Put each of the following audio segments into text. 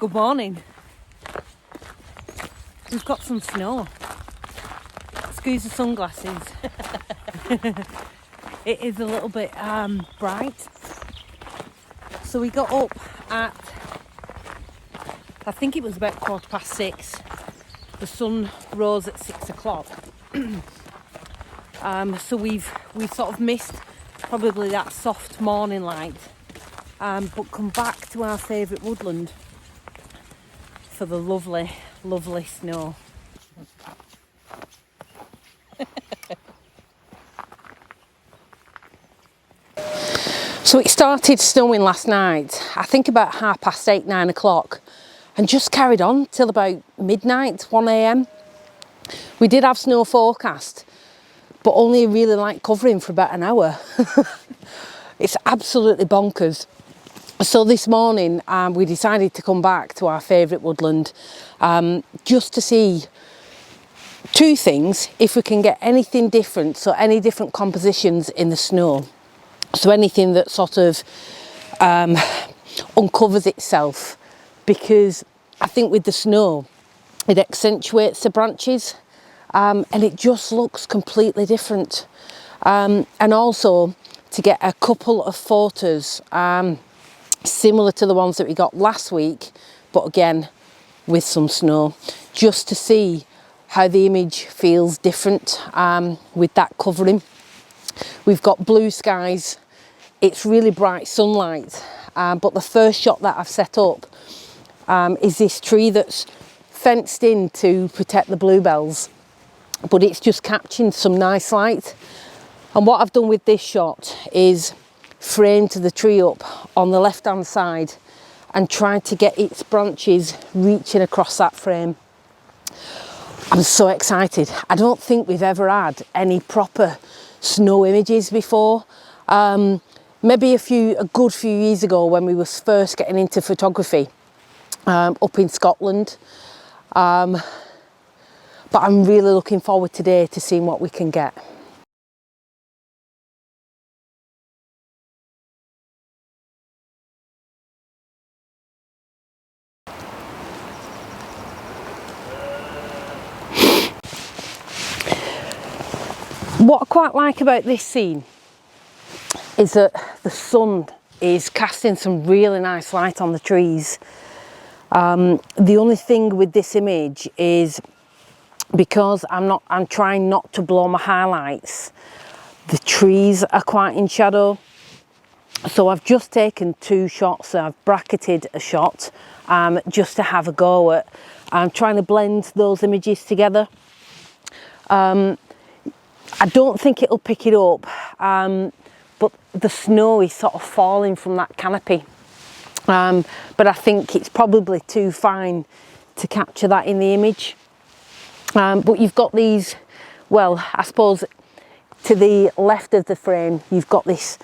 Good morning. We've got some snow. Excuse the sunglasses. It is a little bit bright. So we got up at, I think it was about 6:15. The sun rose at 6 o'clock. So we've sort of missed probably that soft morning light, but come back to our favourite woodland for the lovely, lovely snow. So it started snowing last night, I think about 8:30, 9 o'clock, and just carried on till about midnight, 1 a.m. We did have snow forecast, but only a really light covering for about an hour. It's absolutely bonkers. So this morning we decided to come back to our favourite woodland just to see two things, if we can get anything different, so any different compositions in the snow. So anything that sort of uncovers itself, because I think with the snow it accentuates the branches and it just looks completely different. And also to get a couple of photos similar to the ones that we got last week, but again with some snow, just to see how the image feels different with that covering. We've got blue skies, it's really bright sunlight, but the first shot that I've set up is this tree that's fenced in to protect the bluebells, but it's just catching some nice light. And what I've done with this shot is framed the tree up on the left hand side and tried to get its branches reaching across that frame. I'm so excited. I don't think we've ever had any proper snow images before. Maybe a good few years ago when we was first getting into photography up in Scotland. But I'm really looking forward today to seeing what we can get. What I quite like about this scene is that the sun is casting some really nice light on the trees. The only thing with this image is, because I'm trying not to blow my highlights, the trees are quite in shadow. So I've just taken two shots. So I've bracketed a shot just to have a go at trying to blend those images together. I don't think it'll pick it up, but the snow is sort of falling from that canopy. But I think it's probably too fine to capture that in the image. But you've got these, well, I suppose to the left of the frame, you've got this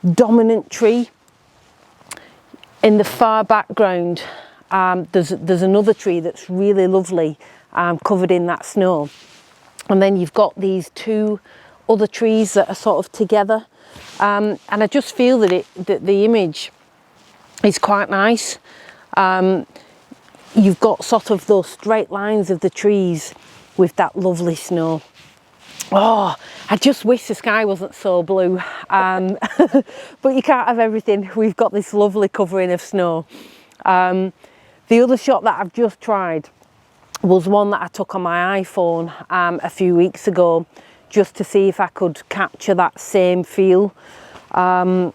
dominant tree. In the far background, there's another tree that's really lovely, covered in that snow. And then you've got these two other trees that are sort of together. And I just feel that the image is quite nice. You've got sort of those straight lines of the trees with that lovely snow. Oh, I just wish the sky wasn't so blue. But you can't have everything. We've got this lovely covering of snow. The other shot that I've just tried was one that I took on my iPhone a few weeks ago, just to see if I could capture that same feel. Again,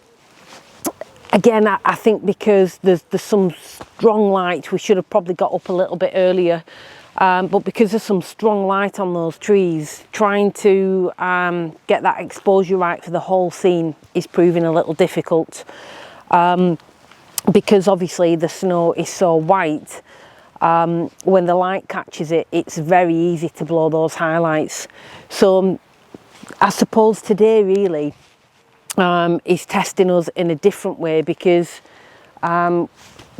I think because there's some strong light, we should have probably got up a little bit earlier, but because there's some strong light on those trees, trying to get that exposure right for the whole scene is proving a little difficult, because obviously the snow is so white. When the light catches it, it's very easy to blow those highlights. So I suppose today really is testing us in a different way, because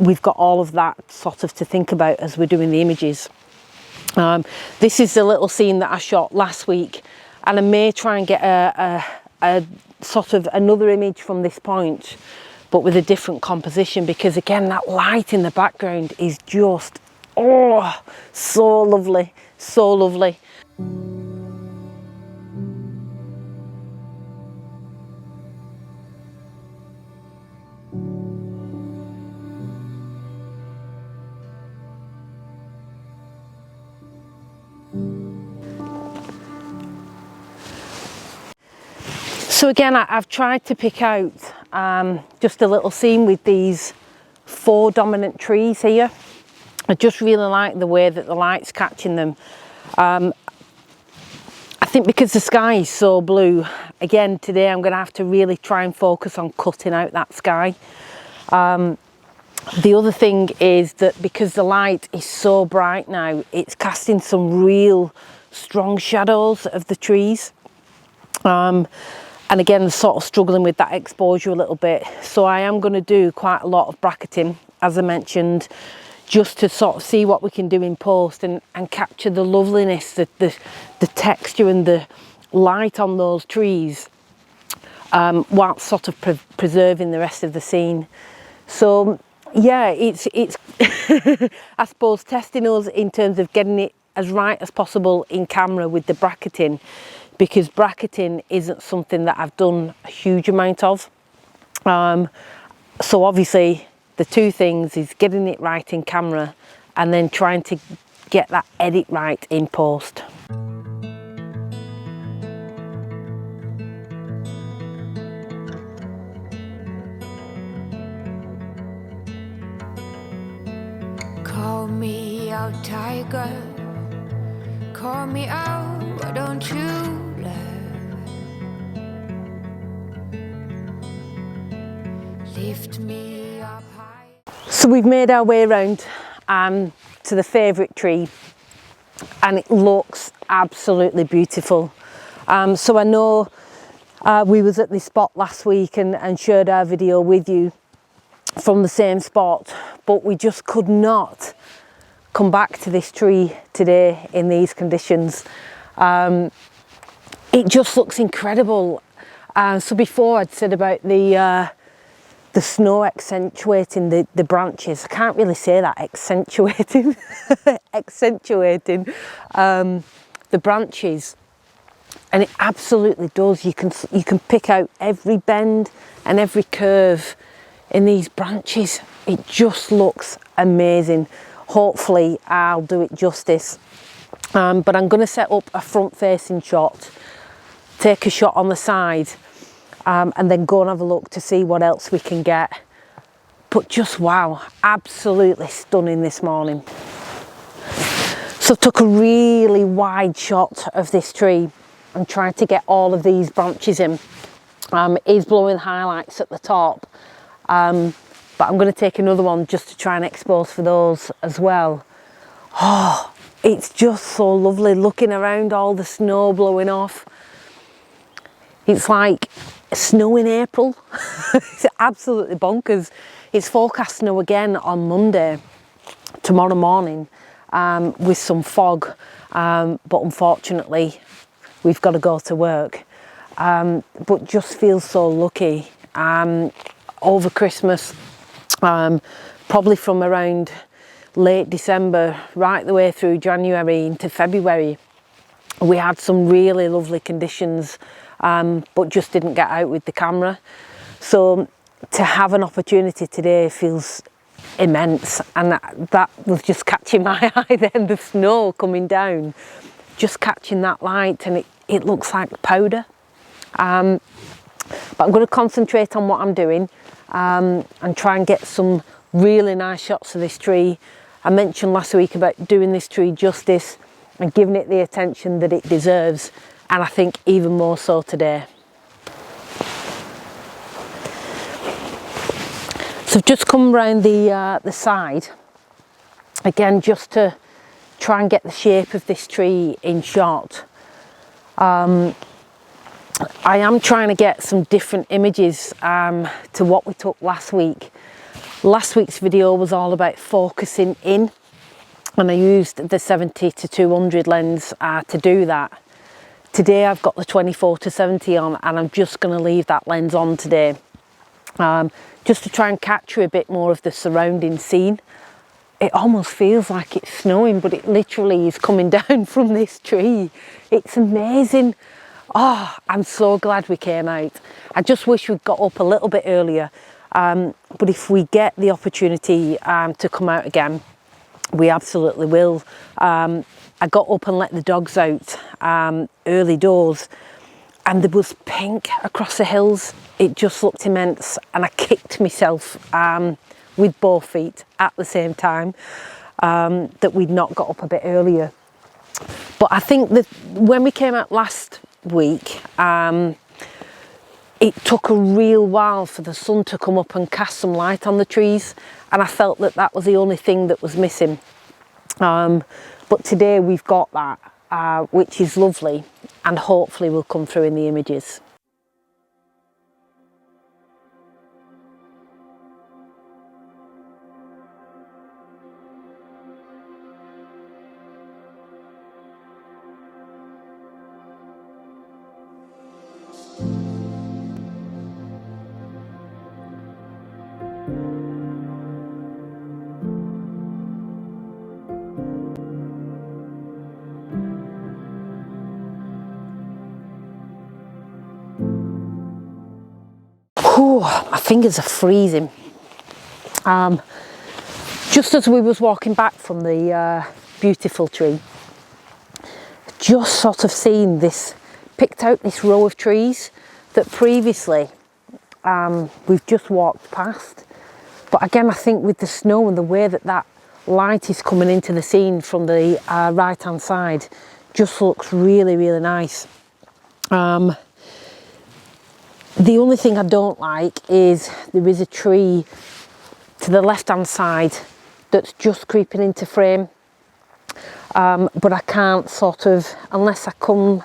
we've got all of that sort of to think about as we're doing the images. This is the little scene that I shot last week, and I may try and get a sort of another image from this point, but with a different composition, because again, that light in the background is just, oh, so lovely, so lovely. So again, I've tried to pick out just a little scene with these 4 dominant trees here. I just really like the way that the light's catching them. I think because the sky is so blue, again today I'm going to have to really try and focus on cutting out that sky. The other thing is that because the light is so bright now, it's casting some real strong shadows of the trees. And again, sort of struggling with that exposure a little bit. So I am going to do quite a lot of bracketing, as I mentioned, just to sort of see what we can do in post and capture the loveliness, the texture and the light on those trees, whilst sort of preserving the rest of the scene. So yeah, it's I suppose testing us in terms of getting it as right as possible in camera with the bracketing, because bracketing isn't something that I've done a huge amount of. So obviously the two things is getting it right in camera and then trying to get that edit right in post. Call me out, tiger. Call me out, why don't you love? Lift me up high. So we've made our way around to the favourite tree, and it looks absolutely beautiful. So I know we was at this spot last week and shared our video with you from the same spot, but we just could not come back to this tree today in these conditions. It just looks incredible. So before I'd said about the snow accentuating the branches. I can't really say that, accentuating, accentuating the branches, and it absolutely does. You can pick out every bend and every curve in these branches. It just looks amazing. Hopefully I'll do it justice, but I'm going to set up a front facing shot, take a shot on the side, and then go and have a look to see what else we can get. But just wow, absolutely stunning this morning. So I took a really wide shot of this tree and tried to get all of these branches in. It is blowing highlights at the top, but I'm going to take another one just to try and expose for those as well. Oh, it's just so lovely looking around all the snow blowing off. It's like snow in April. It's absolutely bonkers. It's forecast snow again on Monday, tomorrow morning, with some fog, but unfortunately we've got to go to work. But just feel so lucky. Over Christmas, probably from around late December right the way through January into February, we had some really lovely conditions, but just didn't get out with the camera. So to have an opportunity today feels immense, and that was just catching my eye then, the snow coming down, just catching that light, and it looks like powder. But I'm going to concentrate on what I'm doing, and try and get some really nice shots of this tree. I mentioned last week about doing this tree justice and giving it the attention that it deserves, and I think even more so today. So I've just come round the side again, just to try and get the shape of this tree in shot. I am trying to get some different images to what we took last week. Last week's video was all about focusing in, and I used the 70-200 lens to do that. Today I've got the 24-70 on, and I'm just going to leave that lens on today. just to try and capture a bit more of the surrounding scene. It almost feels like it's snowing, but it literally is coming down from this tree. It's amazing. Oh, I'm so glad we came out. I just wish we'd got up a little bit earlier. But if we get the opportunity to come out again, we absolutely will. I got up and let the dogs out early doors, and there was pink across the hills. It just looked immense, and I kicked myself with both feet at the same time that we'd not got up a bit earlier. But I think that when we came out last week, it took a real while for the sun to come up and cast some light on the trees, and I felt that that was the only thing that was missing. But today we've got that, which is lovely, and hopefully will come through in the images. Whew, my fingers are freezing. Just as we was walking back from the beautiful tree, just sort of seen this, picked out this row of trees that previously we've just walked past. But again, I think with the snow and the way that that light is coming into the scene from the right hand side, just looks really, really nice. The only thing I don't like is there is a tree to the left hand side that's just creeping into frame, but I can't sort of, unless I come,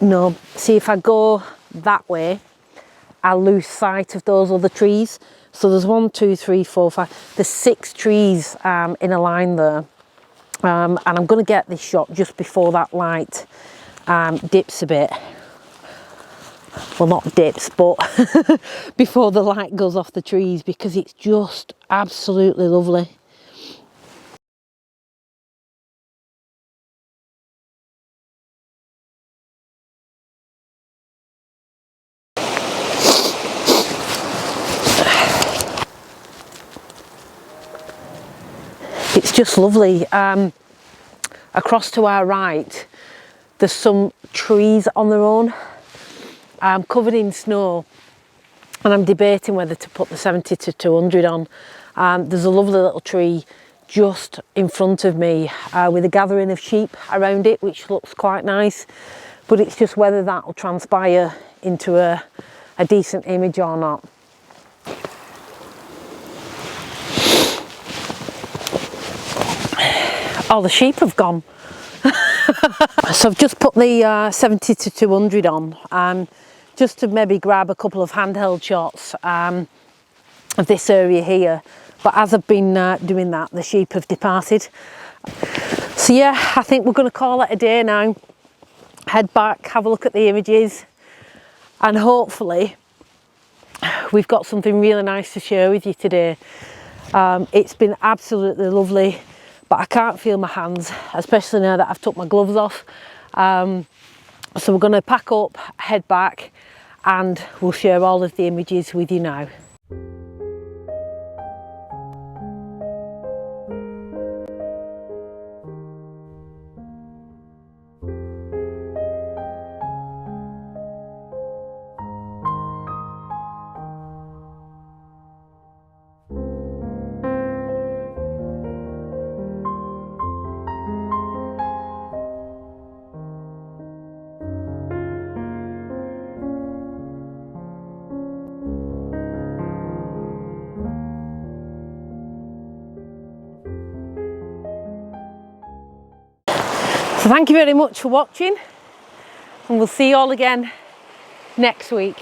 no, see if I go that way, I'll lose sight of those other trees. So there's 1, 2, 3, 4, 5, there's 6 trees in a line there, and I'm going to get this shot just before that light dips a bit. Well, not dips, but before the light goes off the trees, because it's just absolutely lovely. It's just lovely. Across to our right, there's some trees on their own, covered in snow, and I'm debating whether to put the 70 to 200 on. There's a lovely little tree just in front of me with a gathering of sheep around it, which looks quite nice, but it's just whether that will transpire into a decent image or not. Oh, the sheep have gone. So I've just put the 70 to 200 on, just to maybe grab a couple of handheld shots of this area here. But as I've been doing that, the sheep have departed. So yeah, I think we're going to call it a day now. Head back, have a look at the images, and hopefully we've got something really nice to share with you today. It's been absolutely lovely, but I can't feel my hands, especially now that I've took my gloves off. So we're going to pack up, head back, and we'll share all of the images with you now. So thank you very much for watching, and we'll see you all again next week.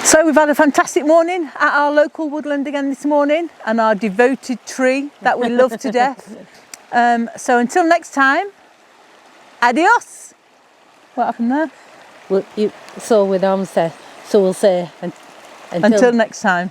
So we've had a fantastic morning at our local woodland again this morning, and our devoted tree that we love to death. So until next time, adios. What happened there? Well, so with arms there, so we'll say, and Until next time.